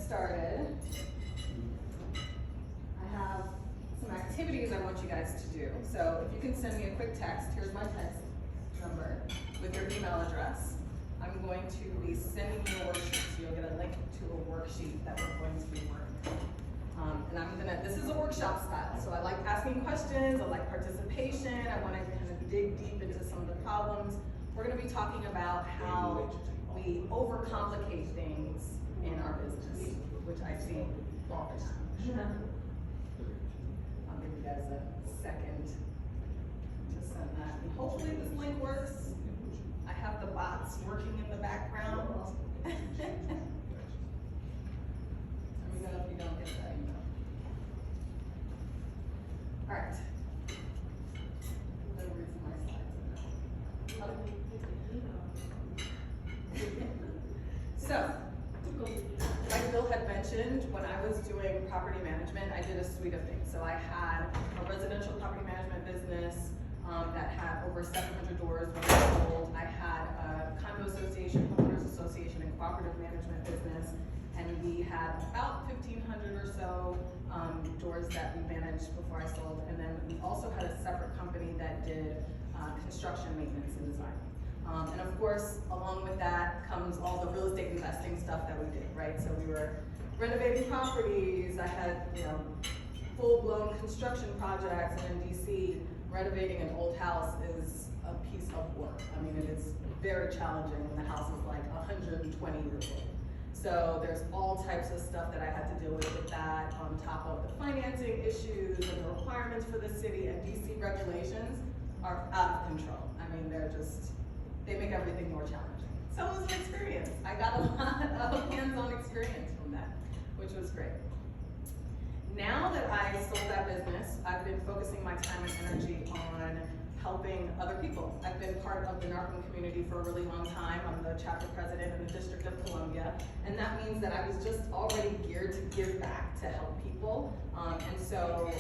started, I have some activities I want you guys to do. So if you can send me a quick text, here's my text number with your email address. I'm going to be sending you a worksheet, so you'll get a link to a worksheet that we're going to be working on. And this is a workshop style, so I like asking questions, I like participation, I want to kind of dig deep into some of the problems. We're going to be talking about how we overcomplicate things in our business, which I see all the time. I'll give you guys a second to send that. And hopefully this link works. I have the bots working in the background. Let me know if you don't get that email. All right. Let me read my slides. So, like Bill had mentioned, when I was doing property management, I did a suite of things. So I had a residential property management business that had over 700 doors when I sold. I had a condo association, homeowners association, and cooperative management business. And we had about 1,500 or so doors that we managed before I sold. And then we also had a separate company that did construction maintenance and design. And of course, along with that comes all the real estate investing stuff that we did, right? So we were renovating properties. I had, full-blown construction projects, and in DC, renovating an old house is a piece of work. I mean, it is very challenging when the house is like 120 years old. So there's all types of stuff that I had to deal with that, on top of the financing issues and the requirements for the city, and DC regulations are out of control. I mean, they make everything more challenging. So it was an experience. I got a lot of hands-on experience from that, which was great. Now that I sold that business, I've been focusing my time and energy on helping other people. I've been part of the NARPM community for a really long time. I'm the chapter president in the District of Columbia, and that means that I was just already geared to give back to help people. And so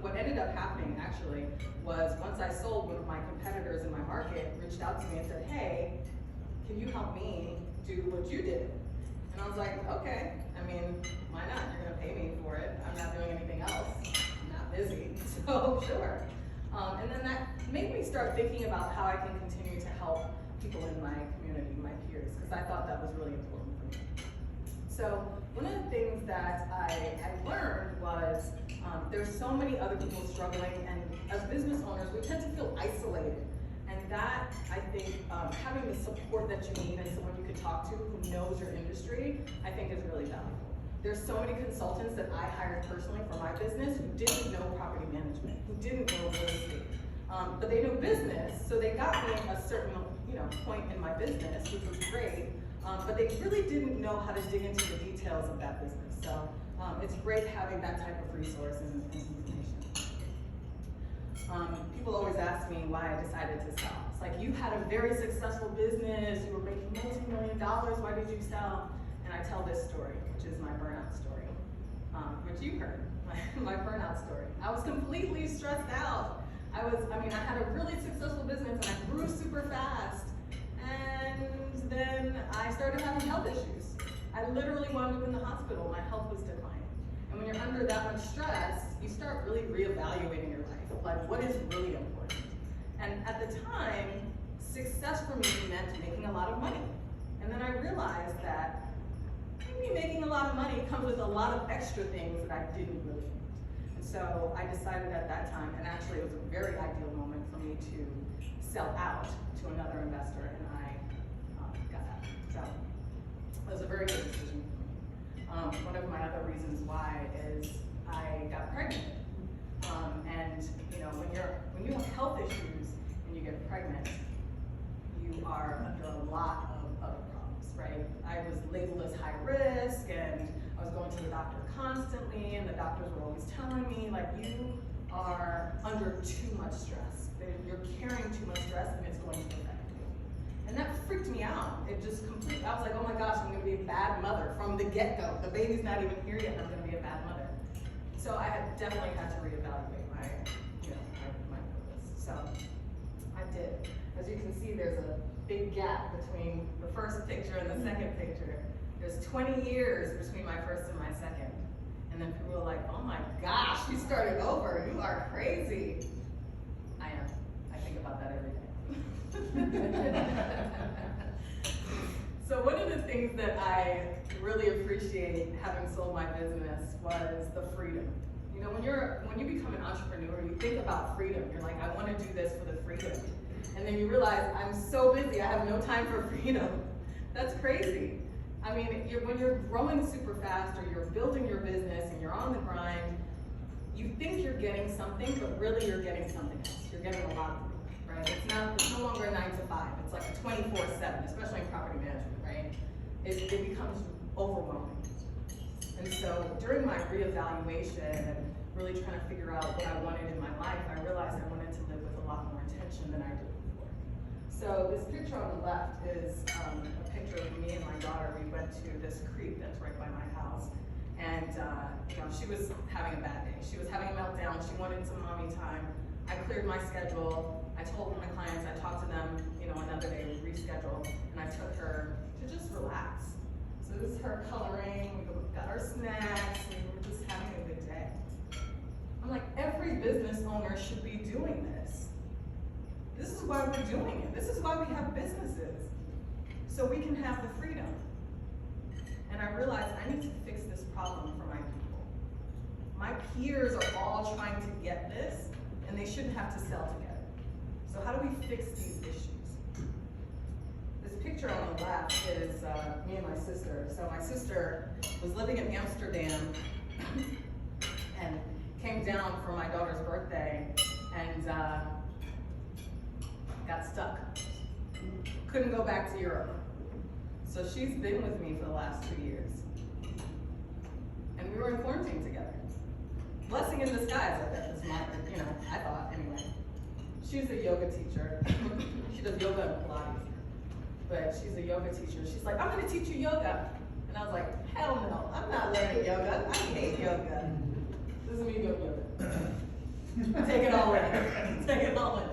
what ended up happening actually was, once I sold, one of my competitors in my market reached out to me and said, hey, can you help me do what you did? And I was like, okay, I mean, why not? You're gonna pay me for it. I'm not doing anything else. I'm not busy, so sure. And then that made me start thinking about how I can continue to help people in my community, my peers, because I thought that was really important for me. So one of the things that I learned was there's so many other people struggling, and as business owners, we tend to feel isolated. And that, I think, having the support that you need and someone you can talk to who knows your industry, I think is really valuable. There's so many consultants that I hired personally for my business who didn't know property management, who didn't know real estate, but they knew business, so they got me a certain point in my business, which was great, but they really didn't know how to dig into the details of that business. So it's great having that type of resource and information. People always ask me why I decided to sell. It's like, you had a very successful business, you were making multi-million dollars, why did you sell? And I tell this story, which is my burnout story, which you heard, my burnout story. I was completely stressed out. I had a really successful business and I grew super fast. And then I started having health issues. I literally wound up in the hospital, my health was declining. And when you're under that much stress, you start really reevaluating your life, like what is really important. And at the time, success for me meant making a lot of money. And then I realized that maybe making a lot of money comes with a lot of extra things that I didn't really need. And so I decided at that time, and actually it was a very ideal moment for me to sell out to another investor, and I got that. So it was a very good decision for me. One of my other reasons why is I got pregnant. And when you have health issues and you get pregnant, you are under a lot of other problems, right? I was labeled as high risk, and I was going to the doctor constantly, and the doctors were always telling me, like, you are under too much stress. You're carrying too much stress, and it's going to affect you. And that freaked me out. It just completely, I was like, oh my gosh, I'm gonna be a bad mother from the get-go. The baby's not even here yet, and I'm gonna be a bad mother. So I definitely had to reevaluate my purpose. So I did. As you can see, there's a big gap between the first picture and the second picture. There's 20 years between my first and my second. And then people are like, oh my gosh, you started over, you are crazy. I am. I think about that every day. So one of the things that I really appreciate having sold my business was the freedom. You know, when you become an entrepreneur, you think about freedom. You're like, I want to do this for the freedom. And then you realize, I'm so busy, I have no time for freedom. That's crazy. I mean, when you're growing super fast or you're building your business and you're on the grind, you think you're getting something, but really you're getting something else. You're getting a lot of freedom, right? It's no longer a 9 to 5. It's like a 24/7, especially in property management, right? It becomes overwhelming. And so during my reevaluation and really trying to figure out what I wanted in my life, I realized I wanted to live with a lot more intention than I did before. So this picture on the left is a picture of me and my daughter. We went to this creek that's right by my house. And you know, she was having a bad day. She was having a meltdown. She wanted some mommy time. I cleared my schedule. I told my clients, I talked to them, you know, another day we rescheduled, and I took her to just relax. So this is her coloring, we got our snacks, and we were just having a good day. I'm like, every business owner should be doing this. This is why we're doing it. This is why we have businesses. So we can have the freedom. And I realized I need to fix this problem for my people. My peers are all trying to get this, and they shouldn't have to sell together. So how do we fix these issues? This picture on the left is me and my sister. So my sister was living in Amsterdam and came down for my daughter's birthday and got stuck. Couldn't go back to Europe. So she's been with me for the last 2 years. And we were in quarantine together. Blessing in disguise, I bet, is my, you know, I thought anyway. She's a yoga teacher. She does yoga and Pilates. But she's a yoga teacher. She's like, I'm gonna teach you yoga. And I was like, hell no, I'm not learning yoga. I hate yoga. This is me doing yoga. Take it all in. Take it all in.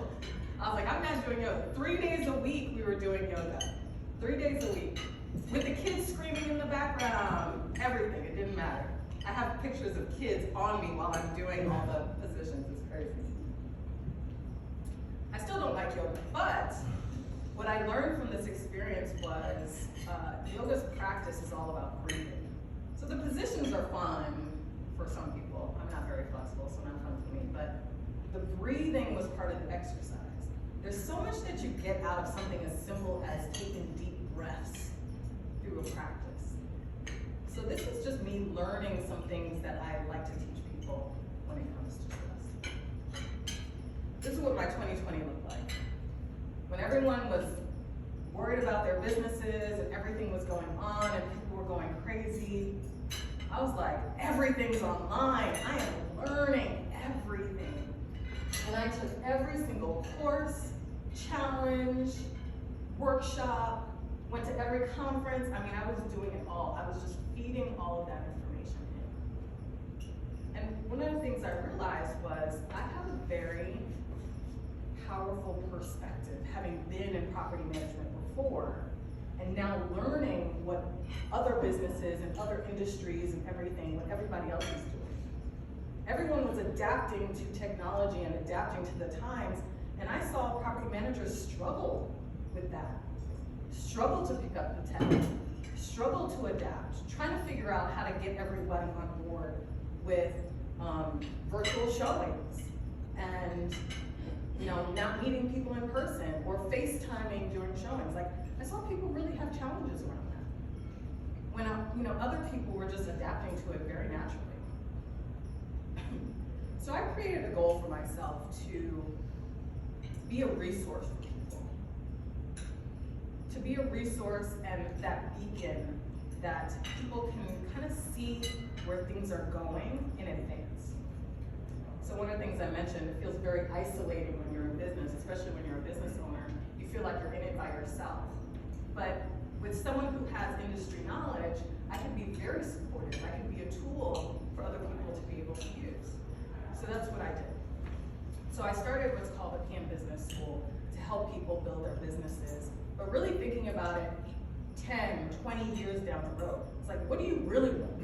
I was like, I'm not doing yoga. 3 days a week we were doing yoga. 3 days a week. With the kids screaming in the background, everything, it didn't matter. I have pictures of kids on me while I'm doing all the positions, it's crazy. I still don't like yoga, but what I learned from this experience was yoga's practice is all about breathing. So the positions are fun for some people. I'm not very flexible, so not fun for me, but the breathing was part of the exercise. There's so much that you get out of something as simple as taking deep breaths through a practice. So this is just me learning some things that I like to teach people when it comes to stress. This is what my 2020 looked like. When everyone was worried about their businesses and everything was going on and people were going crazy, I was like, everything's online. I am learning everything. And I took every single course, challenge, workshop, went to every conference. I mean, I was doing it all. I was just feeding all of that information in. And one of the things I realized was I have a very powerful perspective, having been in property management before, and now learning what other businesses and other industries and everything, what everybody else is doing. Everyone was adapting to technology and adapting to the times, and I saw property managers struggle with that. Struggle to pick up the tech, struggle to adapt, trying to figure out how to get everybody on board with virtual showings and not meeting people in person or FaceTiming during showings. Like, I saw people really have challenges around that. When other people were just adapting to it very naturally. So I created a goal for myself to be a resource for people. To be a resource and that beacon that people can kind of see where things are going in advance. So one of the things I mentioned, it feels very isolating when you're in business, especially when you're a business owner. You feel like you're in it by yourself. But with someone who has industry knowledge, I can be very supportive. I can be a tool for other people to be able to use. So that's what I did. So I started what's called the PM Business School to help people build their businesses, but really thinking about it 10, 20 years years down the road. It's like, what do you really want?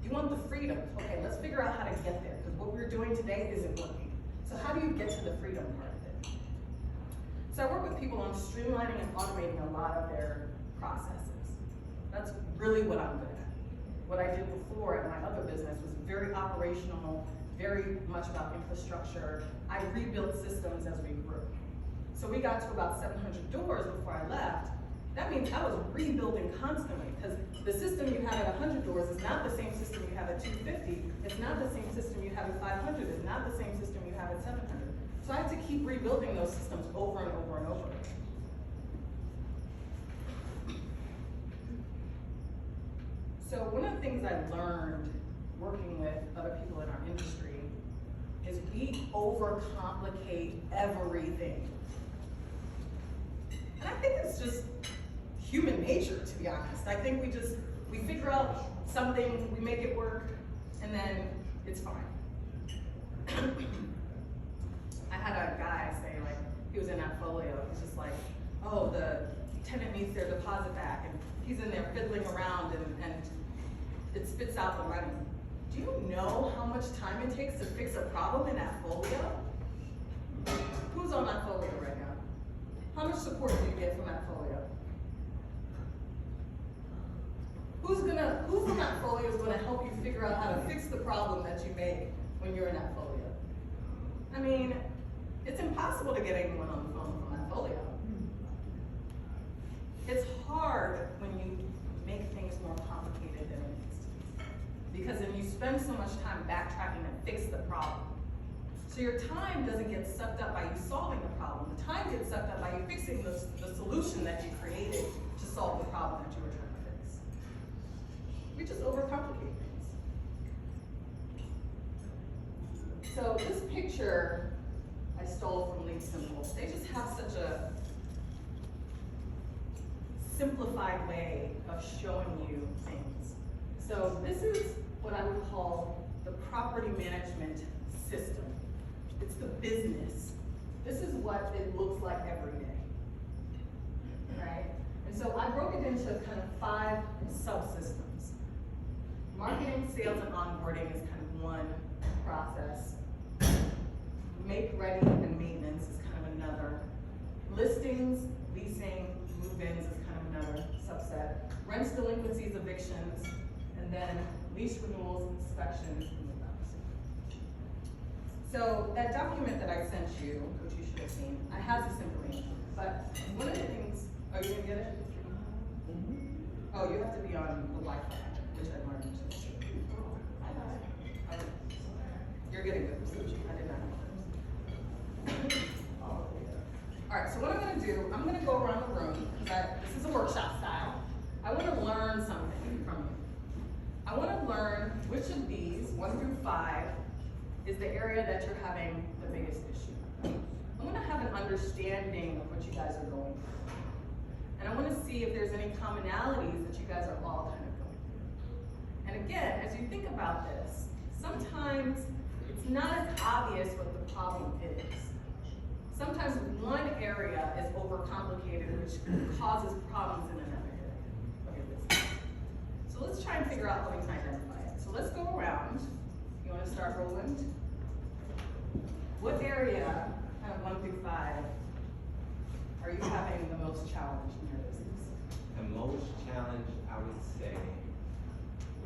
You want the freedom. Okay, let's figure out how to get there, because what we're doing today isn't working. So how do you get to the freedom part of it? So I work with people on streamlining and automating a lot of their processes. That's really what I'm good at. What I did before at my other business was very operational, very much about infrastructure. I rebuilt systems as we grew. So we got to about 700 doors before I left. That means I was rebuilding constantly, because the system you have at 100 doors is not the same system you have at 250. It's not the same system you have at 500. It's not the same system you have at 700. So I had to keep rebuilding those systems over and over and over. So one of the things I learned working with other people in our industry is we overcomplicate everything. And I think it's just human nature, to be honest. I think we figure out something, we make it work, and then it's fine. I had a guy say, like, he was in AppFolio, he's just like, oh, the tenant needs their deposit back, and he's in there fiddling around, and it spits out the money. Do you know how much time it takes to fix a problem in AppFolio? Who's on AppFolio right now? How much support do you get from AppFolio? Who from AppFolio is gonna help you figure out how to fix the problem that you make when you're in AppFolio? I mean, it's impossible to get anyone on the phone from AppFolio. It's hard when you make things more complicated than it needs to be. Because then you spend so much time backtracking to fix the problem. So your time doesn't get sucked up by you solving the problem. The time gets sucked up by you fixing the solution that you created to solve the problem that you were trying to fix. We just overcomplicate things. So this picture I stole from Leap Simple. They just have such a simplified way of showing you things. So this is what I would call the property management system. It's the business. This is what it looks like every day, right? And so I broke it into kind of 5 subsystems. Marketing, sales, and onboarding is kind of one process. Make ready and maintenance is kind of another. Listings, leasing, move-ins is kind of another subset. Rents, delinquencies, evictions, and then lease renewals, inspections, and move-outs. So that document that I sent you, which you should have seen, it has this information. But one of the things, oh, you didn't get it? Oh, you have to be on the Wi-Fi, which I learned. You're getting good reception. I did not know. All right, so what I'm gonna do, I'm gonna go around the room, because this is a workshop style. I wanna learn something from you. I wanna learn which of these, 1 through 5, is the area that you're having the biggest issue. I wanna have an understanding of what you guys are going through. And I wanna see if there's any commonalities that you guys are all kind of going through. And again, as you think about this, sometimes it's not as obvious what the problem is. Sometimes one area is overcomplicated, which causes problems in another area of your business. So let's try and figure out how we can identify it. So let's go around. You want to start, Roland? What area, kind of 1 through 5, are you having the most challenge in your business? The most challenge, I would say,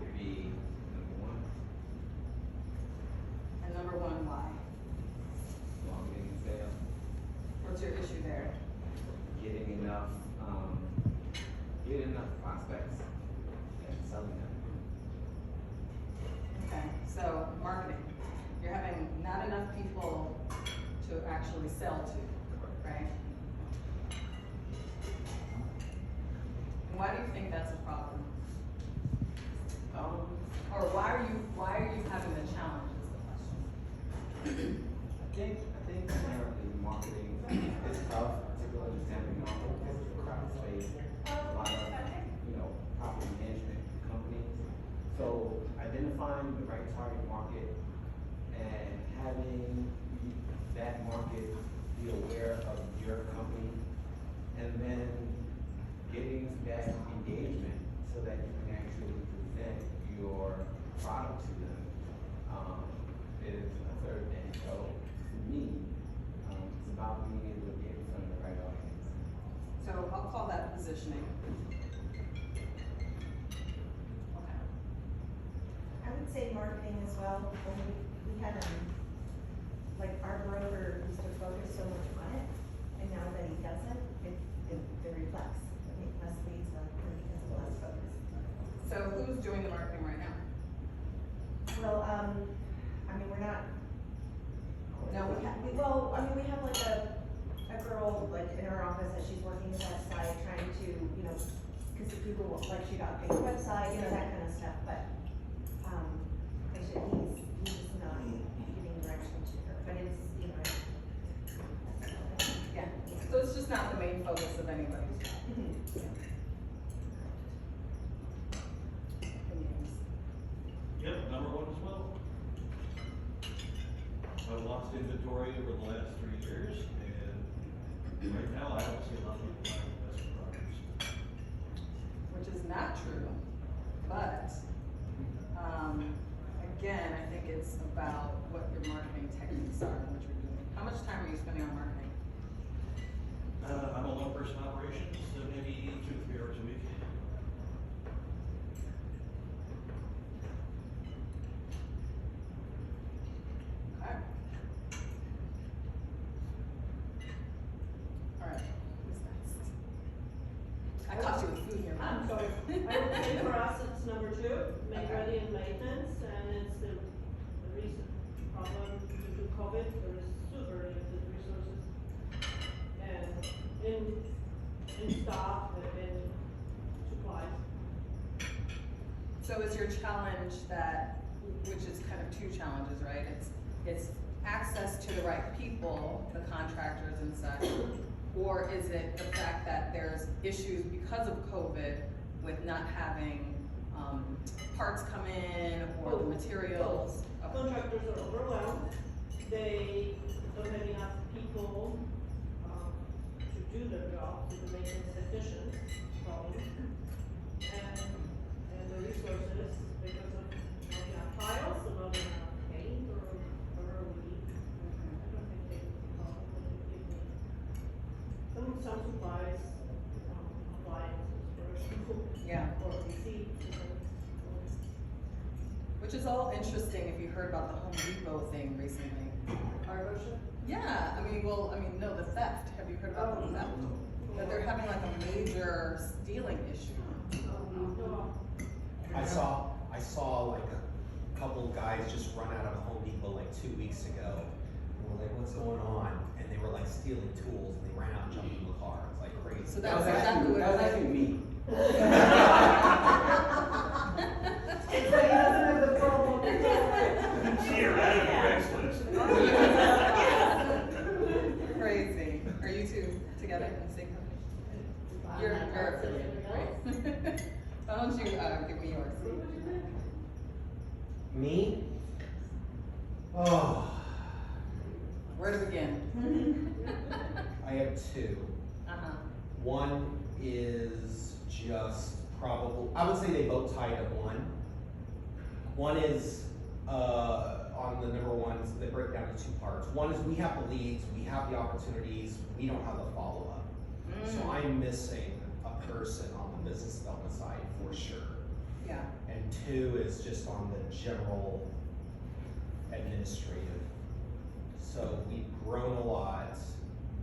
would be number 1. And number 1, why? Marketing and sales. What's your issue there? Getting enough prospects and selling them. Okay, so marketing. You're having not enough people to actually sell to, right? And why do you think that's a problem? Or why are you having the challenge is the question. I think currently marketing is tough, particularly standing on the crowd space. A lot of, property management companies. So identifying the right target market and having that market be aware of your company, and then getting that engagement so that you say marketing as well. When we had, like, our broker used to focus so much on it, and now that he doesn't, it reflects. I think less leads are because of less focus. So who's doing the marketing right now? Well, I mean, we're not. No, we have like a girl, like, in our office that she's working the website, trying to, you know, cause the people, like, she got a big website, you know, that kind of stuff, but, he's just not giving direction to her, but it's, you know. Yeah, so it's just not the main focus of anybody's job. Opinions? Yep, number one as well. I've lost inventory over the last 3 years, and right now I don't see a lot of people buying investment properties. Which is not true, but, again, I think it's about what your marketing techniques are and what you're doing. How much time are you spending on marketing? I'm a one-person operation, so maybe 2 to 3 hours a week. Okay. All right, who's next? I caught you with food here. I'm sorry. I would say for us, it's number 2, make Okay. ready and maintenance, and it's the recent problem due to COVID, there is super limited resources. And in staff, in supplies. So is your challenge that, which is kind of 2 challenges, right? It's access to the right people, the contractors and such, or is it the fact that there's issues because of COVID with not having, parts come in or the Both. materials? Okay. Contractors are overwhelmed, they don't have enough people, to do their job, to make things efficient, probably. And the resources, because of not enough tiles, or not enough paint, or whatever we need. I don't think they probably give me some supplies, appliances for people. Yeah. Or receipts, Which is all interesting if you heard about the Home Depot thing recently. cargo ship. Yeah, no, the theft. Have you heard about the theft? That they're having like a major stealing issue. No. I saw like a couple guys just run out of Home Depot like 2 weeks ago. And we're like, what's going on? And they were like stealing tools and they ran out and jumped in the car. It's like crazy. So That was that's exactly what that was it actually me. So he doesn't have the problem. Here, I have Craigslist. Crazy. Are you two together in the same company? You're affiliated, right? Why don't you, give me yours? Me? Oh, Where to begin? I have 2. Uh-huh. One is just probably, I would say they both tied at 1. One is, on the number 1, so they break down into 2 parts. One is we have the leads, we have the opportunities, we don't have the follow-up. So I'm missing a person on the business development side for sure. Yeah. And 2 is just on the general administrative. So we've grown a lot,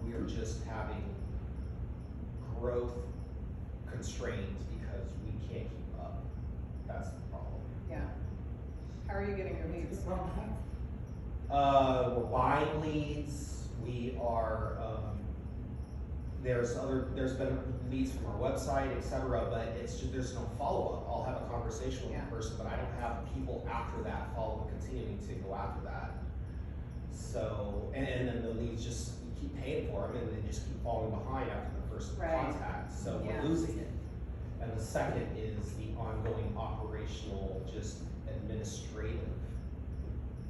we are just having growth constraints because we can't keep up. That's the problem. Yeah. How are you getting your leads? We're buying leads, we are, there's been leads from our website, et cetera, but it's just, there's no follow-up. I'll have a conversation with Yeah. the person, but I don't have people after that continuing to go after that. So, and then the leads just, you keep paying for them and they just keep falling behind after the first Right. contact, so Yeah. we're losing it. And the second is the ongoing operational, just administrative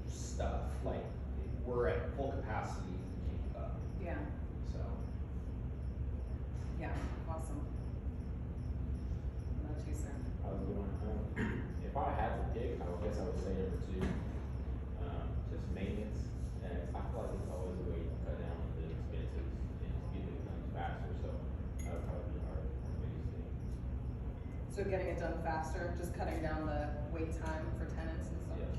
stuff, like, we're at full capacity, we can't keep up, Yeah. so. Yeah. Awesome. What about you, sir? I was going, if I had to pick, I would guess I would say number 2, just maintenance. And I feel like it's always a way to cut down on the expenses and just get it done faster, so that would probably be our biggest thing. So getting it done faster, just cutting down the wait time for tenants and stuff. Yes.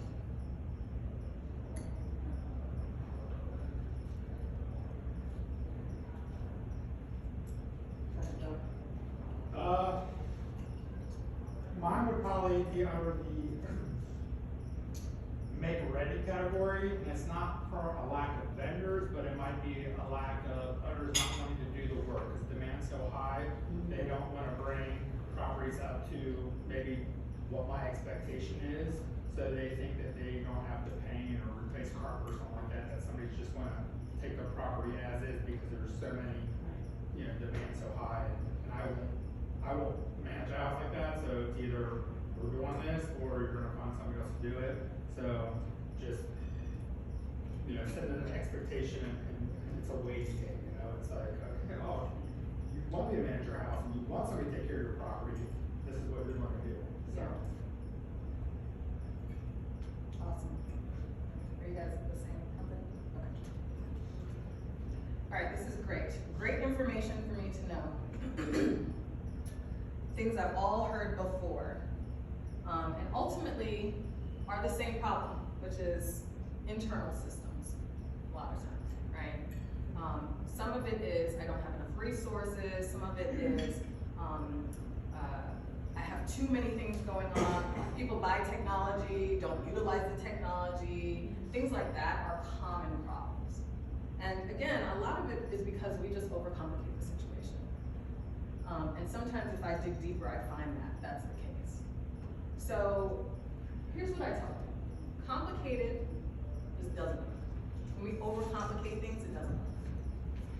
Mine would probably be under the make ready category, and it's not for a lack of vendors, but it might be a lack of others not wanting to do the work, because demand's so high, they don't wanna bring properties up to maybe what my expectation is, so they think that they don't have to paint or replace carpet or something like that, that somebody's just wanna take the property as is, because there's so many, you know, demand's so high, and I won't manage a house like that, so it's either we're doing this, or you're gonna find somebody else to do it. So, just, you know, setting an expectation, and it's a waiting game, you know, it's like, okay, oh, you want me to manage your house, and you want somebody to take care of your property, this is what we're gonna do, so. Awesome. Are you guys the same company? Okay. All right, this is great. Great information for me to know. Things I've all heard before, and ultimately are the same problem, which is internal systems, a lot of times, right? Some of it is I don't have enough resources, some of it is I have too many things going on. People buy technology, don't utilize the technology. Things like that are common problems. And again, a lot of it is because we just overcomplicate the situation. And sometimes if I dig deeper, I find that that's the case. So here's what I tell you. Complicated just doesn't work. When we overcomplicate things, it doesn't work.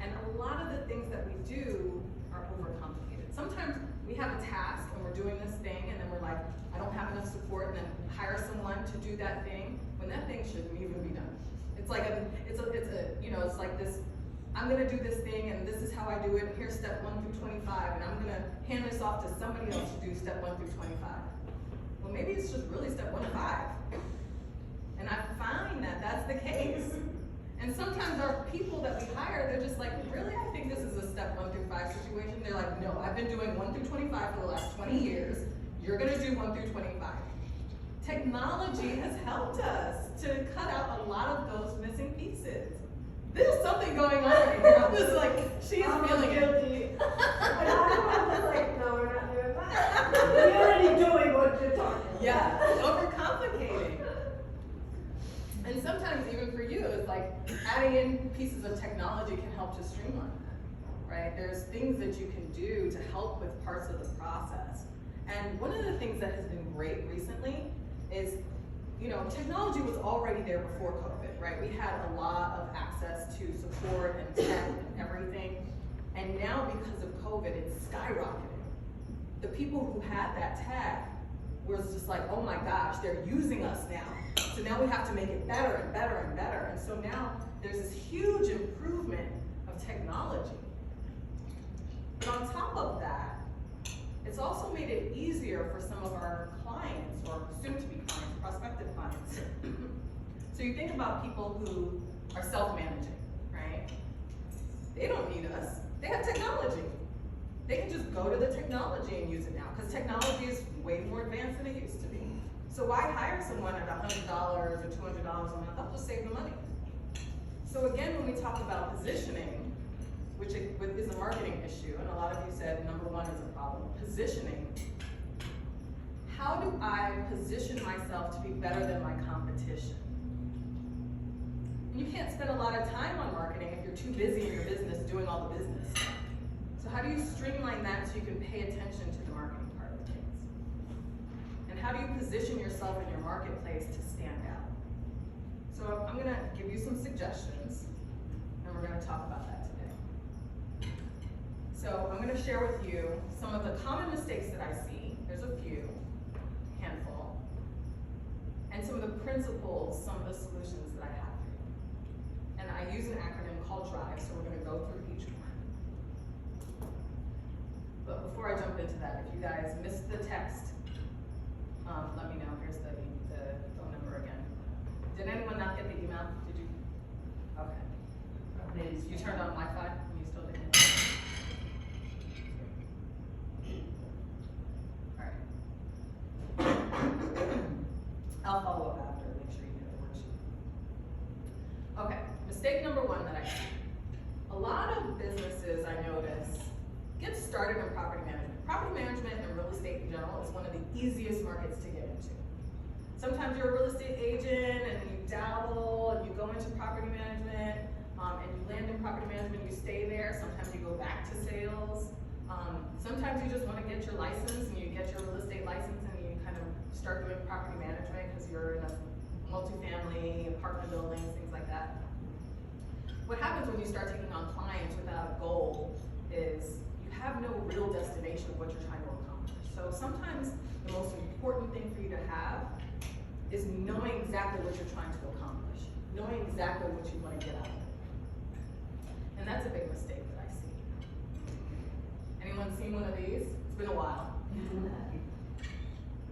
And a lot of the things that we do are overcomplicated. Sometimes we have a task and we're doing this thing and then we're like, I don't have enough support, and then hire someone to do that thing when that thing shouldn't even be done. It's like it's like this, I'm gonna do this thing and this is how I do it, and here's step 1 through 25, and I'm gonna hand this off to somebody else to do step 1 through 25. Well, maybe it's just really step 1 to 5. And I find that that's the case. And sometimes our people that we hire, they're just like, really, I think this is a step 1 through 5 situation. They're like, no, I've been doing 1 through 25 for the last 20 years. You're gonna do 1 through 25. Technology has helped us to cut out a lot of those missing pieces. There's something going on here. I'm just like, she's feeling it. But I'm just like, no, we're not doing that. You're already doing what you're talking about. Yeah, overcomplicating. And sometimes even for you, it's like adding in pieces of technology can help to streamline that, right? There's things that you can do to help with parts of the process. And one of the things that has been great recently is, you know, technology was already there before COVID, right? We had a lot of access to support and tech and everything. And now because of COVID, it's skyrocketing. The people who had that tech was just like, oh my gosh, they're using us now. So now we have to make it better and better and better. And so now there's this huge improvement of technology. But on top of that, it's also made it easier for some of our clients, or soon-to-be clients, prospective clients. So you think about people who are self-managing, right? They don't need us. They have technology. They can just go to the technology and use it now, because technology is way more advanced than it used to be. So why hire someone at $100 or $200 a month? I'll just save the money. So again, when we talk about positioning, which is a marketing issue, and a lot of you said number 1 is a problem. Positioning. How do I position myself to be better than my competition? And you can't spend a lot of time on marketing if you're too busy in your business doing all the business stuff. So how do you streamline that so you can pay attention to the marketing part of things? And how do you position yourself in your marketplace to stand out? So I'm gonna give you some suggestions, and we're gonna talk about that today. So I'm gonna share with you some of the common mistakes that I see. There's a few, handful, and some of the principles, some of the solutions that I have for you. And I use an acronym called DRIVE, so we're gonna go through each one. But before I jump into that, if you guys missed the text, let me know. Here's the phone number again. Did anyone not get the email? Did you? Okay. You turned on Wi-Fi and you still didn't? All right. I'll follow up after, make sure you get the worksheet. Okay, mistake number one that I see. A lot of businesses, I notice, get started in property management. Property management and real estate in general is one of the easiest markets to get into. Sometimes you're a real estate agent and you dabble and you go into property management, and you land in property management, you stay there. Sometimes you go back to sales. Sometimes you just want to get your license and you get your real estate license and you kind of start doing property management because you're in a multifamily, apartment buildings, things like that. What happens when you start taking on clients without a goal is you have no real destination of what you're trying to accomplish. So sometimes the most important thing for you to have is knowing exactly what you're trying to accomplish, knowing exactly what you want to get out of it. And that's a big mistake that I see. Anyone seen one of these? It's been a while.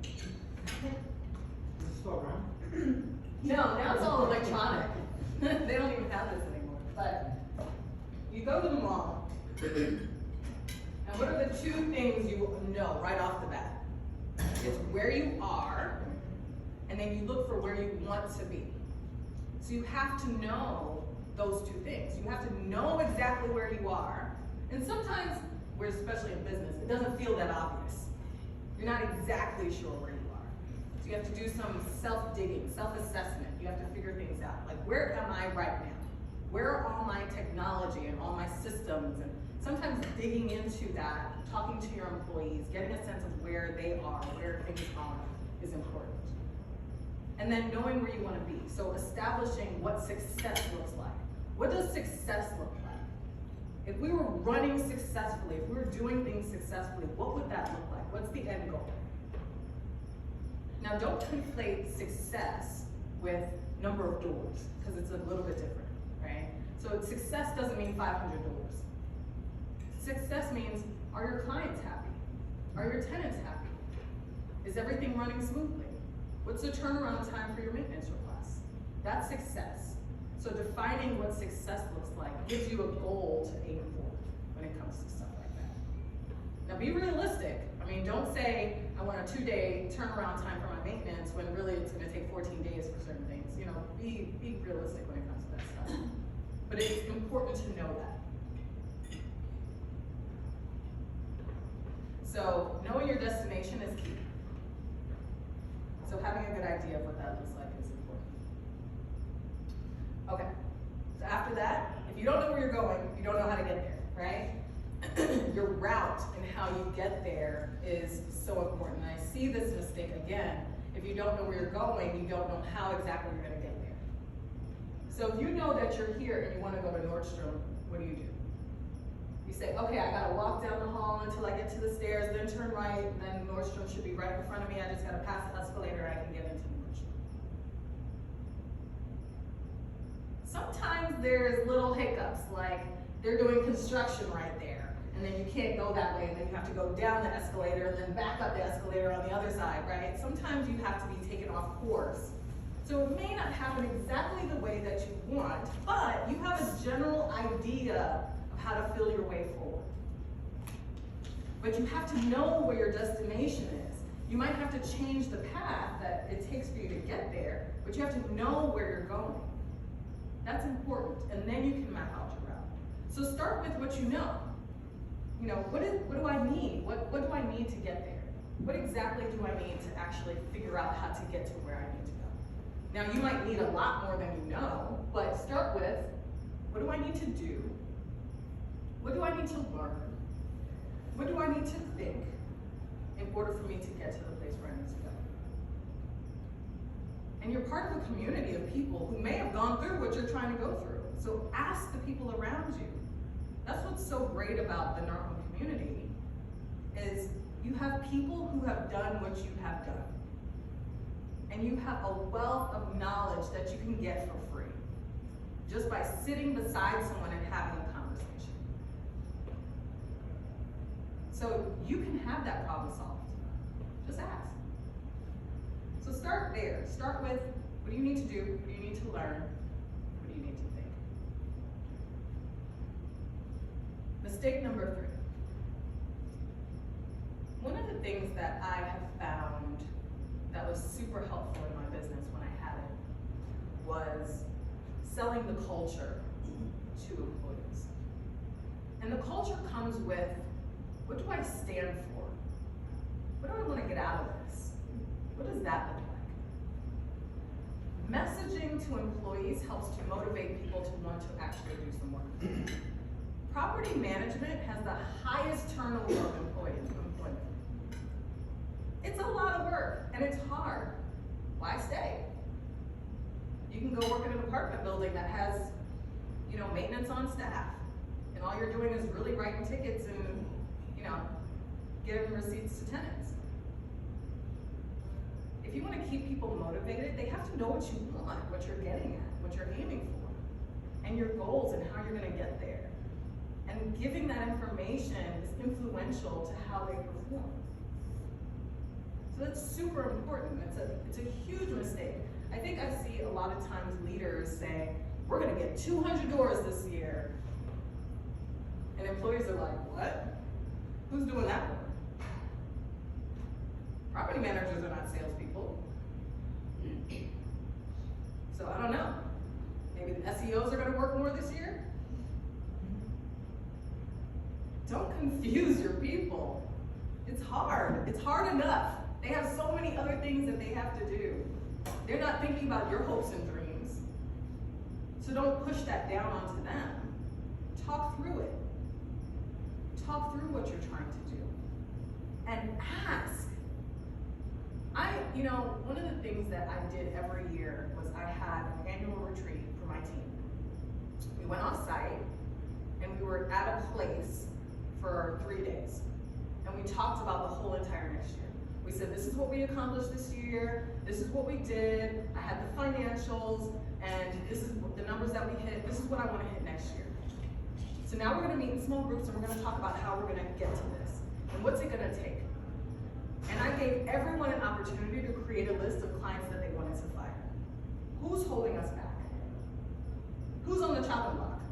Is this still around? No, now it's all electronic. They don't even have this anymore. But you go to the mall, and what are the two things you know right off the bat? It's where you are, and then you look for where you want to be. So you have to know those two things. You have to know exactly where you are, and sometimes, especially in business, it doesn't feel that obvious. You're not exactly sure where you are. So you have to do some self-digging, self-assessment. You have to figure things out. Like, where am I right now? Where are all my technology and all my systems? And sometimes digging into that, talking to your employees, getting a sense of where they are, where things are, is important. And then knowing where you want to be. So establishing what success looks like. What does success look like? If we were running successfully, if we were doing things successfully, what would that look like? What's the end goal? Now, don't conflate success with number of doors, because it's a little bit different, right? So success doesn't mean 500 doors. Success means, are your clients happy? Are your tenants happy? Is everything running smoothly? What's the turnaround time for your maintenance requests? That's success. So defining what success looks like gives you a goal to aim for when it comes to stuff like that. Now be realistic. I mean, don't say, I want a 2-day turnaround time for my maintenance when really it's gonna take 14 days for certain things. You know, be realistic when it comes to that stuff. But it's important to know that. So knowing your destination is key. So having a good idea of what that looks like is important. Okay, so after that, if you don't know where you're going, you don't know how to get there, right? Your route and how you get there is so important. And I see this mistake again. If you don't know where you're going, you don't know how exactly you're gonna get there. So if you know that you're here and you wanna go to Nordstrom, what do? You say, okay, I gotta walk down the hall until I get to the stairs, then turn right, and then Nordstrom should be right in front of me. I just gotta pass the escalator, I can get into Nordstrom. Sometimes there's little hiccups, like they're doing construction right there, and then you can't go that way, and then you have to go down the escalator, and then back up the escalator on the other side, right? Sometimes you have to be taken off course. So it may not happen exactly the way that you want, but you have a general idea how to feel your way forward. But you have to know where your destination is. You might have to change the path that it takes for you to get there, but you have to know where you're going. That's important, and then you can map out your route. So start with what you know. You know, what do I need? What do I need to get there? What exactly do I need to actually figure out how to get to where I need to go? Now, you might need a lot more than you know, but start with, what do I need to do? What do I need to learn? What do I need to think in order for me to get to the place where I need to go? And you're part of a community of people who may have gone through what you're trying to go through. So ask the people around you. That's what's so great about the NARCM community, is you have people who have done what you have done. And you have a wealth of knowledge that you can get for free, just by sitting beside someone and having a conversation. So you can have that problem solved. Just ask. So start there. Start with, what do you need to do? What do you need to learn? What do you need to think? Mistake number 3. One of the things that I have found that was super helpful in my business when I had it was selling the culture to employees. And the culture comes with, what do I stand for? What do I want to get out of this? What does that look like? Messaging to employees helps to motivate people to want to actually do some work. Property management has the highest turnover of employment. It's a lot of work and it's hard. Why stay? You can go work in an apartment building that has, maintenance on staff, and all you're doing is really writing tickets and, giving receipts to tenants. If you want to keep people motivated, they have to know what you want, what you're getting at, what you're aiming for, and your goals and how you're going to get there. And giving that information is influential to how they perform. So that's super important. It's a huge mistake. I think I see a lot of times leaders say, we're gonna get 200 doors this year. And employees are like, what? Who's doing that work? Property managers are not salespeople. So I don't know. Maybe the SEOs are gonna work more this year? Don't confuse your people. It's hard. It's hard enough. They have so many other things that they have to do. They're not thinking about your hopes and dreams. So don't push that down onto them. Talk through it. Talk through what you're trying to do. And ask. One of the things that I did every year was I had an annual retreat for my team. We went off site and we were at a place for 3 days. And we talked about the whole entire next year. We said, this is what we accomplished this year, this is what we did, I had the financials, and this is the numbers that we hit, this is what I want to hit next year. So now we're going to meet in small groups and we're going to talk about how we're going to get to this, and what's it going to take. And I gave everyone an opportunity to create a list of clients that they wanted to fire. Who's holding us back? Who's on the chopping block?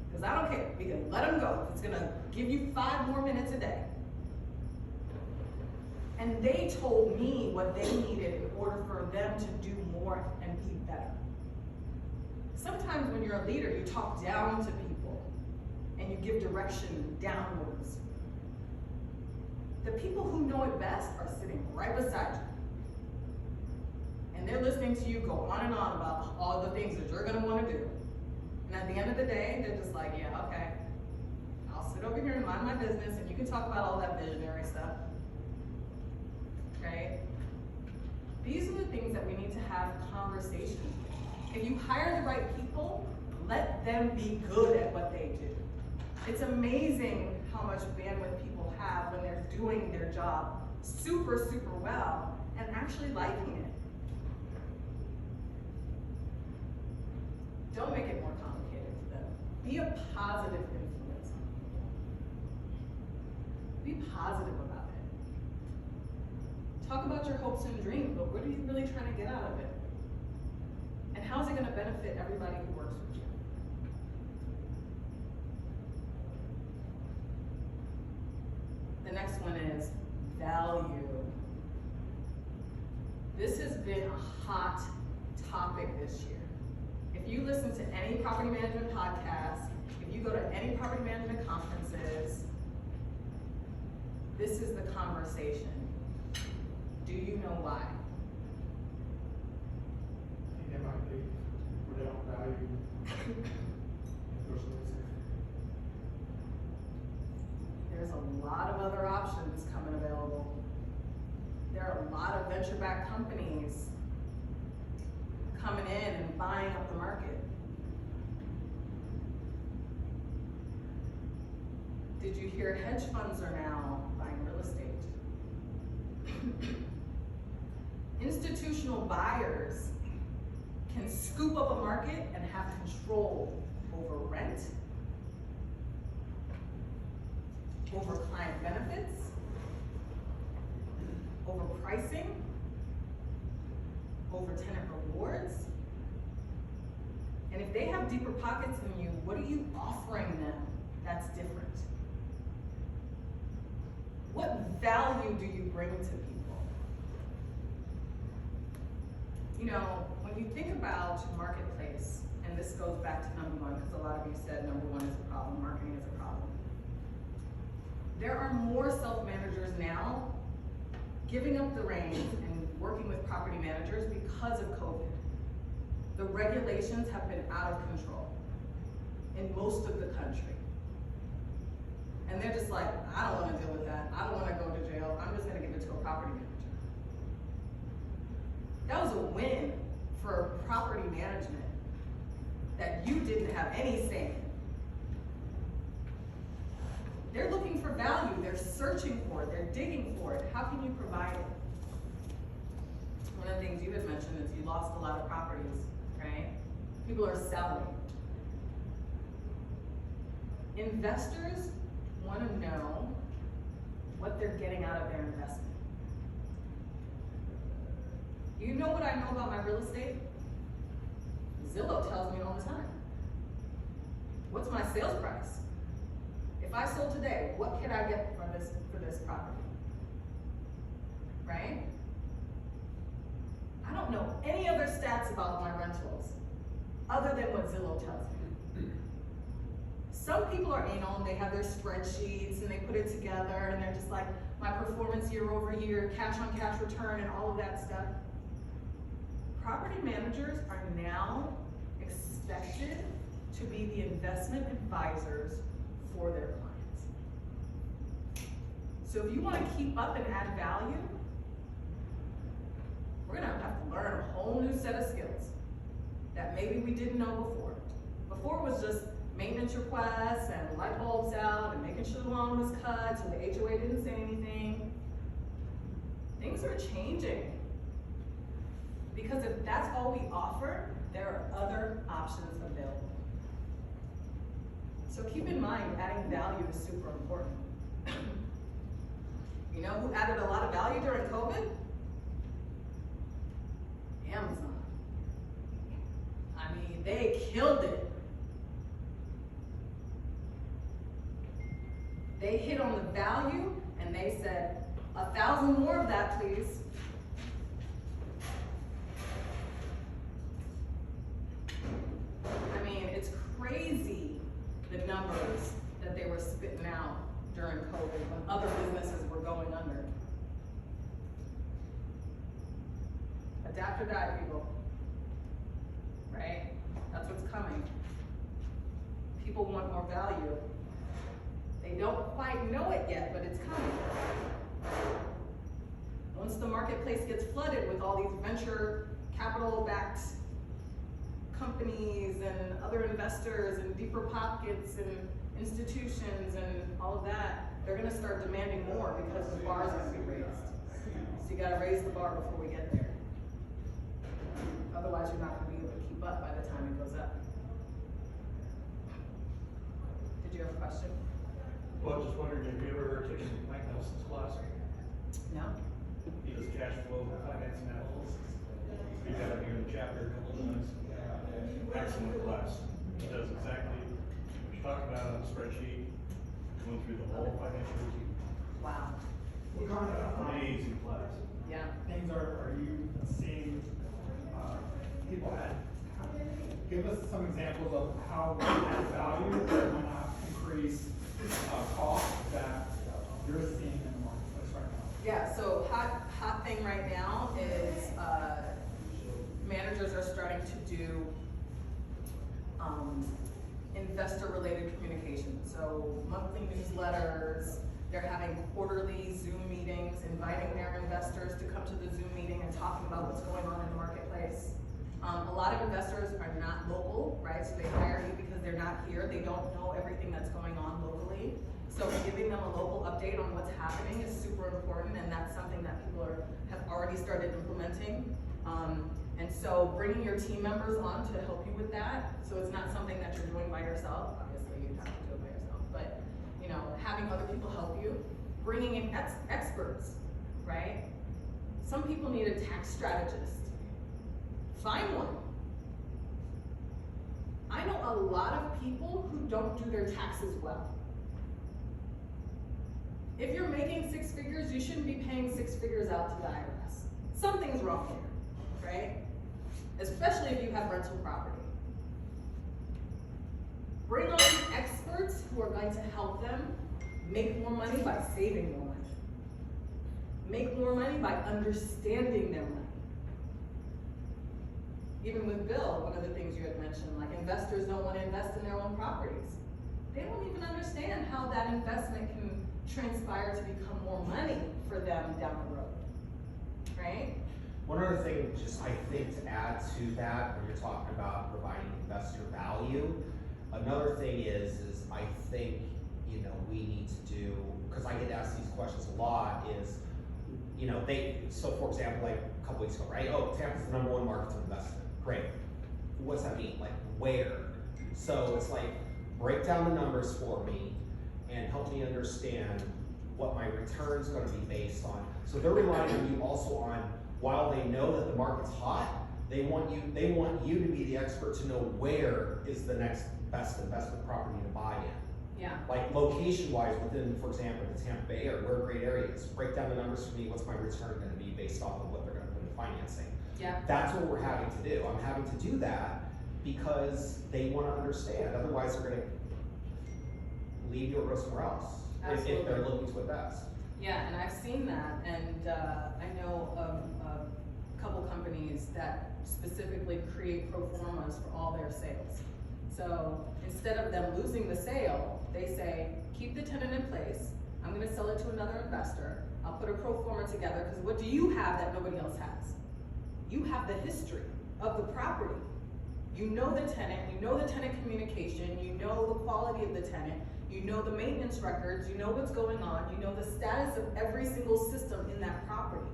Because I don't care, we can let them go. It's going to give you 5 more minutes a day. And they told me what they needed in order for them to do more and be better. Sometimes when you're a leader, you talk down to people and you give direction downwards. The people who know it best are sitting right beside you. And they're listening to you go on and on about all the things that you're gonna wanna do. And at the end of the day, they're just like, yeah, okay. I'll sit over here and mind my business and you can talk about all that visionary stuff. Right? These are the things that we need to have conversations with. If you hire the right people, let them be good at what they do. It's amazing how much bandwidth people have when they're doing their job super, super well and actually liking it. Don't make it more complicated for them. Be a positive influence on people. Be positive about it. Talk about your hopes and dreams, but what are you really trying to get out of it? And how's it going to benefit everybody who works with you? The next one is value. This has been a hot topic this year. If you listen to any property management podcast, if you go to any property management conferences, this is the conversation. Do you know why? I think that might be where they don't value There's a lot of other options coming available. There are a lot of venture-backed companies coming in and buying up the market. Did you hear hedge funds are now buying real estate? Institutional buyers can scoop up a market and have control over rent, over client benefits, over pricing, over tenant rewards. And if they have deeper pockets than you, what are you offering them that's different? What value do you bring to people? you know, when you think about marketplace, and this goes back to number one, because a lot of you said number one is a problem, marketing is a problem. There are more self-managers now giving up the reins and working with property managers because of COVID. The regulations have been out of control in most of the country. And they're just like, I don't wanna deal with that. I don't wanna go to jail. I'm just gonna give it to a property manager. That was a win for property management that you didn't have any say in. They're looking for value, they're searching for it, they're digging for it. How can you provide it? One of the things you had mentioned is you lost a lot of properties, right? People are selling. Investors wanna know what they're getting out of their investment. You know what I know about my real estate? Zillow tells me all the time. What's my sales price? If I sold today, what can I get for this property? Right? I don't know any other stats about my rentals other than what Zillow tells me. Some people are anal and they have their spreadsheets and they put it together and they're just like, my performance year over year, cash on cash return and all of that stuff. Property managers are now expected to be the investment advisors for their clients. So if you want to keep up and add value, we're gonna have to learn a whole new set of skills that maybe we didn't know before. Before it was just maintenance requests and light bulbs out and making sure the lawn was cut so the HOA didn't say anything. Things are changing. Because if that's all we offer, there are other options available. So keep in mind, adding value is super important. You know who added a lot of value during COVID? Amazon. I mean, they killed it. They hit on the value and they said, 1,000 more of that, please. I mean, it's crazy the numbers that they were spitting out during COVID when other businesses were going under. Adapt or die, people. Right? That's what's coming. People want more value. They don't quite know it yet, but it's coming. Once the marketplace gets flooded with all these venture capital-backed companies and other investors and deeper pockets and institutions and all of that, they're gonna start demanding more because the bar is gonna be raised. So you gotta raise the bar before we get there. Otherwise, you're not gonna be able to keep up by the time it goes up. Did you have a question? Well, just wondering if you ever taken Mike Nelson's class? No? He does cash flow finance analysis. We've had him here in the chapter a couple of times. Excellent class. He does exactly what you're talking about on the spreadsheet, going through the whole financial routine. Wow. What kind of Amazing class. Yeah. things are you seeing, people add? Give us some examples of how we add value that will not increase, cost that you're seeing in the marketplace right now. Yeah, so hot thing right now is, managers are starting to do, investor-related communication. So monthly newsletters, they're having quarterly Zoom meetings, inviting their investors to come to the Zoom meeting and talking about what's going on in the marketplace. A lot of investors are not local, right? So they hire you because they're not here. They don't know everything that's going on locally. So giving them a local update on what's happening is super important, and that's something that people have already started implementing. And so bringing your team members on to help you with that, so it's not something that you're doing by yourself. Obviously, you have to do it by yourself, but you know, having other people help you, bringing in experts, right? Some people need a tax strategist. Find one. I know a lot of people who don't do their taxes well. If you're making 6 figures, you shouldn't be paying 6 figures out to the IRS. Something's wrong here, right? especially if you have rental property. Bring on these experts who are going to help them make more money by saving more money. Make more money by understanding their money. Even with Bill, one of the things you had mentioned, like investors don't want to invest in their own properties. They don't even understand how that investment can transpire to become more money for them down the road, right? One other thing, just I think to add to that, when you're talking about providing investor value, another thing is I think, you know, we need to do, because I get asked these questions a lot, is, you know, so for example, like a couple weeks ago, right? Oh, Tampa's the #1 market to invest in. Great. What's that mean? Like, where? So it's like, break down the numbers for me and help me understand what my return's gonna be based on. So they're relying on you also on, while they know that the market's hot, they want you to be the expert to know where is the next best investment property to buy in. Yeah. Like location-wise within, for example, the Tampa Bay area, where are great areas? Break down the numbers for me, what's my return gonna be based off of what they're gonna put in financing? Yeah. That's what we're having to do. I'm having to do that because they wanna understand, otherwise they're gonna leave you or go somewhere else if they're Absolutely. looking to invest. Yeah, and I've seen that, and I know of a couple companies that specifically create pro formas for all their sales. So instead of them losing the sale, they say, keep the tenant in place, I'm gonna sell it to another investor, I'll put a pro forma together, because what do you have that nobody else has? You have the history of the property. You know the tenant, you know the tenant communication, you know the quality of the tenant, you know the maintenance records, you know what's going on, you know the status of every single system in that property.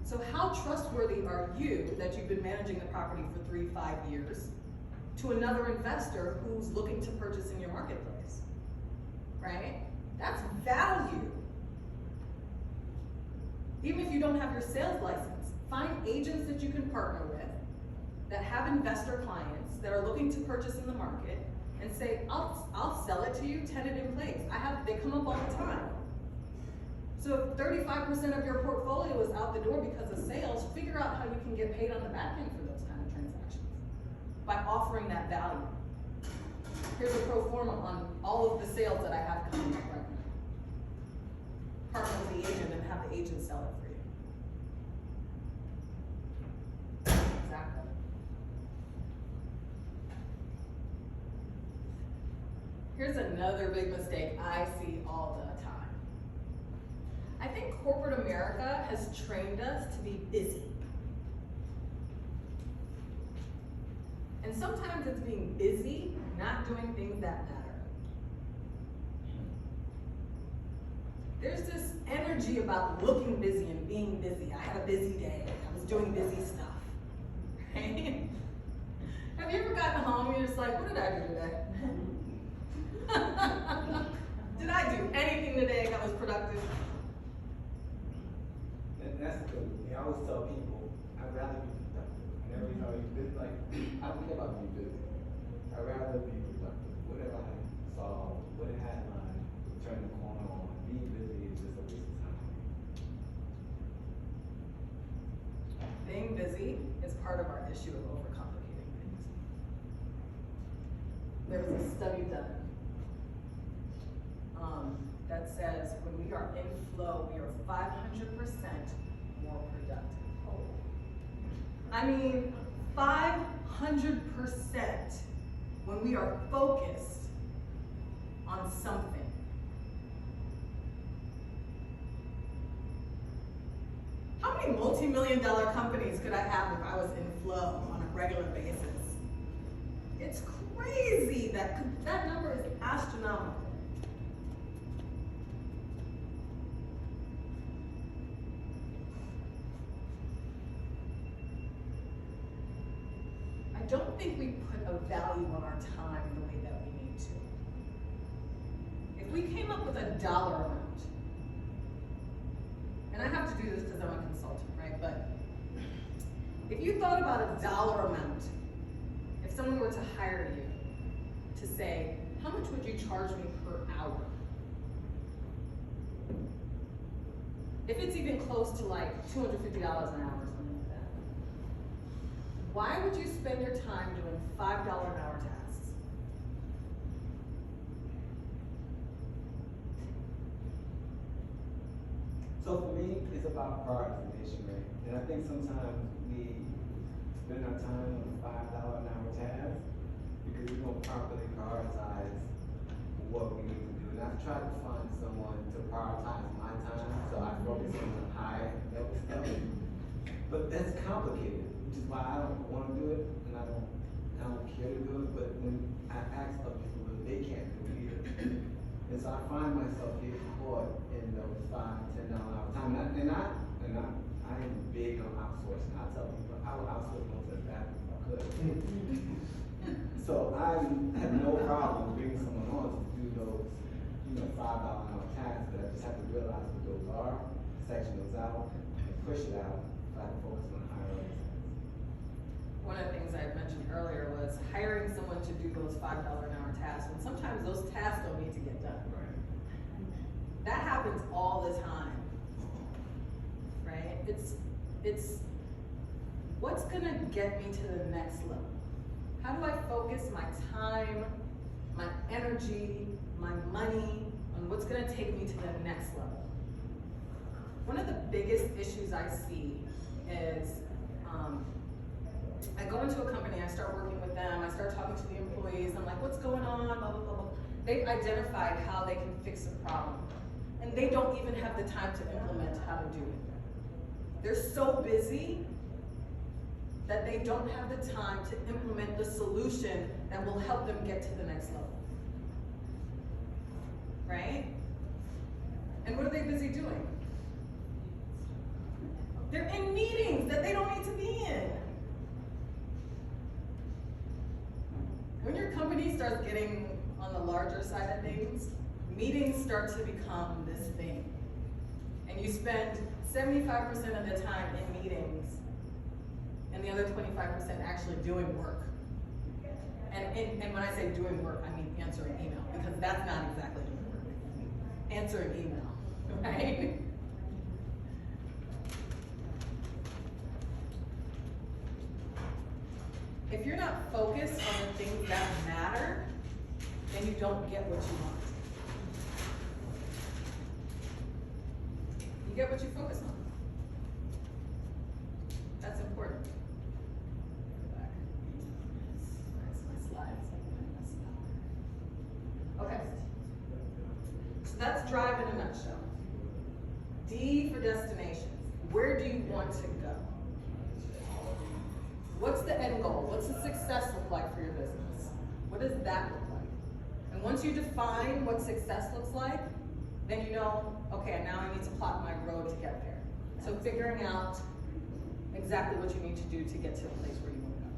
So how trustworthy are you that you've been managing the property for 3-5 years to another investor who's looking to purchase in your marketplace, right? That's value. Even if you don't have your sales license, find agents that you can partner with that have investor clients that are looking to purchase in the market and say, I'll sell it to you, tenant in place. They come up all the time. So if 35% of your portfolio is out the door because of sales, figure out how you can get paid on the back end for those kind of transactions by offering that value. Here's a pro forma on all of the sales that I have coming up right now. Partner with the agent and have the agent sell it for you. Exactly. Here's another big mistake I see all the time. I think corporate America has trained us to be busy. And sometimes it's being busy, not doing things that matter. There's this energy about looking busy and being busy. I had a busy day, I was doing busy stuff, right? Have you ever gotten home and you're just like, what did I do today? Did I do anything today that was productive? And that's the thing. I always tell people, I'd rather be productive. Whenever you know you're busy, like, I don't care about being busy. I'd rather be productive. Whatever I saw, what I had in mind, turn the corner on, being busy is just a waste of time. Being busy is part of our issue of overcomplicating things. There was a study done that says when we are in flow, we are 500% more productive. I mean, 500% when we are focused on something. How many multi-million-dollar companies could I have if I was in flow on a regular basis? It's crazy that number is astronomical. I don't think we put a value on our time the way that we need to. If we came up with a dollar amount, and I have to do this because I'm a consultant, right? But if you thought about a dollar amount, if someone were to hire you to say, how much would you charge me per hour? If it's even close to like $250 an hour or something like that, Why would you spend your time doing $5 an hour tasks? So for me, it's about prioritization, right? And I think sometimes we spend our time on $5 an hour tasks because we don't properly prioritize what we need to do. And I've tried to find someone to prioritize my time, so I focus on the high level stuff. But that's complicated, which is why I don't want to do it, and I don't care to do it. But when I ask other people, they can't do it either. And so I find myself getting caught in those $5, $10 hour time. I am big on outsourcing. I tell people I would outsource most of the bathroom if I could. So I have no problem bringing someone on to do those, $5 an hour tasks, but I just have to realize what those are, section those out, and push it out, so I can focus on higher level tasks. One of the things I had mentioned earlier was hiring someone to do those $5 an hour tasks, and sometimes those tasks don't need to get done. That happens all the time, right? It's what's gonna get me to the next level? How do I focus my time, my energy, my money on what's gonna take me to the next level? One of the biggest issues I see is, I go into a company, I start working with them, I start talking to the employees, I'm like, what's going on, blah, blah, blah, blah. They've identified how they can fix a problem, and they don't even have the time to implement how to do it. They're so busy that they don't have the time to implement the solution that will help them get to the next level. Right? And what are they busy doing? They're in meetings that they don't need to be in. When your company starts getting on the larger side of things, meetings start to become this thing. And you spend 75% of the time in meetings, and the other 25% actually doing work. And when I say doing work, I mean answering email, because that's not exactly doing work. Answering email, right? If you're not focused on the things that matter, then you don't get what you want. You get what you focus on. That's important. Go back. My slides. Okay. So that's drive in a nutshell. D for destinations. Where do you want to go? What's the end goal? What's the success look like for your business? What does that look like? And once you define what success looks like, then you know, okay, now I need to plot my road to get there. So figuring out exactly what you need to do to get to the place where you want to go.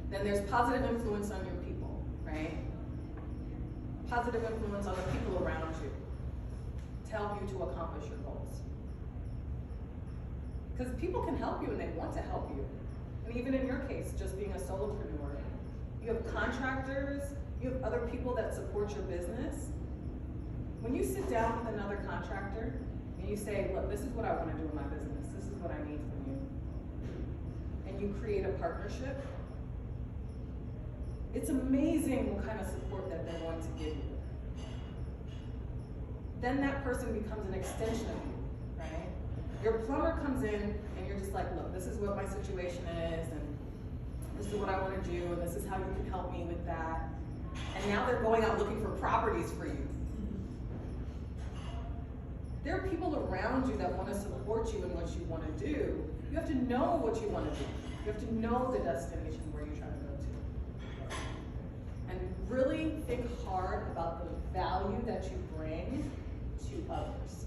Then there's positive influence on your people, right? Positive influence on the people around you to help you to accomplish your goals. Because people can help you and they want to help you. And even in your case, just being a solopreneur, you have contractors, you have other people that support your business. When you sit down with another contractor and you say, look, this is what I want to do in my business, this is what I need from you, and you create a partnership, it's amazing what kind of support that they're going to give you. Then that person becomes an extension of you, right? Your plumber comes in and you're just like, look, this is what my situation is, and this is what I want to do, and this is how you can help me with that. And now they're going out looking for properties for you. There are people around you that want to support you in what you want to do. You have to know what you want to do. You have to know the destination where you're trying to go to. And really think hard about the value that you bring to others.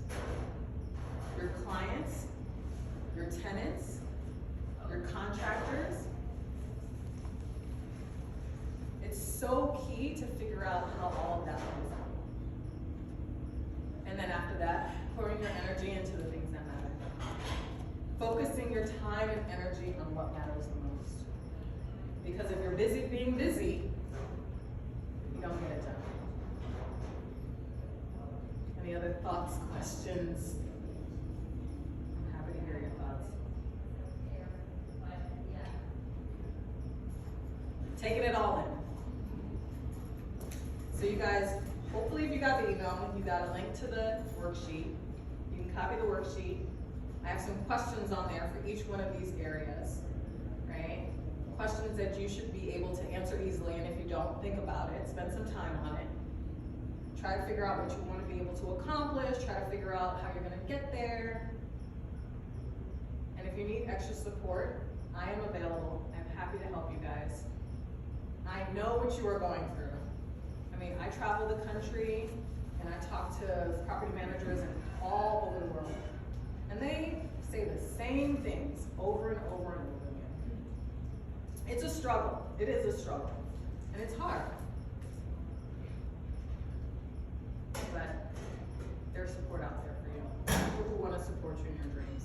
Your clients, your tenants, your contractors. It's so key to figure out how all of that plays out. And then after that, pouring your energy into the things that matter. Focusing your time and energy on what matters the most. Because if you're busy being busy, you don't get it done. Any other thoughts, questions? I'm happy to hear your thoughts. got a link to the worksheet. You can copy the worksheet. I have some questions on there for each one of these areas, right? Questions that you should be able to answer easily, and if you don't, think about it, spend some time on it. Try to figure out what you want to be able to accomplish, try to figure out how you're gonna get there. And if you need extra support, I am available. I'm happy to help you guys. I know what you are going through. I mean, I travel the country and I talk to property managers in all over the world. And they say the same things over and over and over again. It's a struggle. It is a struggle. And it's hard. But there's support out there for you. People who want to support you in your dreams.